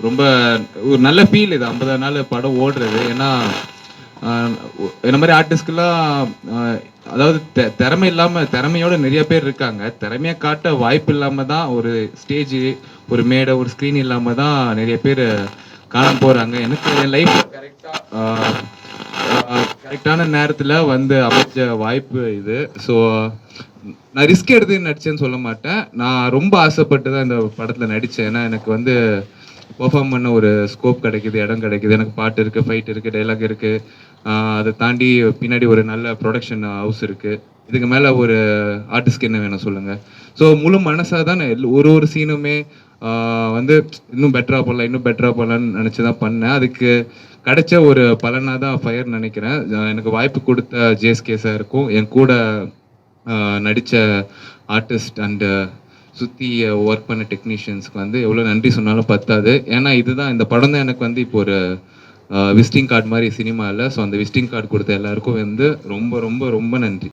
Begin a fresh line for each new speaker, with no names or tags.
ரொம்ப ஒரு நல்ல ஃபீல் இது 50 நாள் படம் ஓடுறது. ஏன்னா என்ன மாதிரி ஆர்டிஸ்ட்க்குலாம் அதாவது திறமை இல்லாமல் திறமையோட நிறைய பேர் இருக்காங்க. திறமையை காட்ட வாய்ப்பு இல்லாமல் தான் ஒரு ஸ்டேஜ், ஒரு மேடை, ஒரு ஸ்க்ரீன் இல்லாமல் தான் நிறைய பேர் காணாம போகிறாங்க. எனக்கு என் லைஃப் கரெக்டான நேரத்தில் வந்து அமைச்ச வாய்ப்பு இது. ஸோ நான் ரிஸ்க் எடுத்து நடிச்சேன்னு சொல்ல மாட்டேன். நான் ரொம்ப ஆசைப்பட்டு தான் இந்த படத்தில் நடித்தேன். ஏன்னா எனக்கு வந்து பெர்ஃபார்ம் பண்ண ஒரு ஸ்கோப் கிடைக்குது, இடம் கிடைக்குது. எனக்கு பாட்டு இருக்குது, ஃபைட் இருக்குது, டைலாக் இருக்குது. அதை தாண்டி பின்னாடி ஒரு நல்ல ப்ரொடக்ஷன் ஹவுஸ் இருக்குது. இதுக்கு மேலே ஒரு ஆர்டிஸ்ட்க்கு என்ன வேணும் சொல்லுங்கள். ஸோ முழு மனசாக தான் ஒரு ஒரு சீனுமே வந்து இன்னும் பெட்டராக போடலாம், இன்னும் பெட்டராக போடலான்னு நினச்சி தான் பண்ணேன். அதுக்கு கிடைச்ச ஒரு பலனாக தான் ஃபயர் நினைக்கிறேன். எனக்கு வாய்ப்பு கொடுத்த ஜேஎஸ்கே சாருக்கும், என் கூட நடித்த ஆர்டிஸ்ட் அண்டு சுற்றி ஒர்க் பண்ண டெக்னீஷியன்ஸ்க்கு வந்து எவ்வளோ நன்றி சொன்னாலும் பத்தாது. ஏன்னா இதுதான், இந்த படம் தான் எனக்கு வந்து இப்போ ஒரு விசிட்டிங் கார்டு மாதிரி சினிமாவில். ஸோ அந்த விசிட்டிங் கார்டு கொடுத்த எல்லாருக்கும் வந்து ரொம்ப ரொம்ப ரொம்ப நன்றி.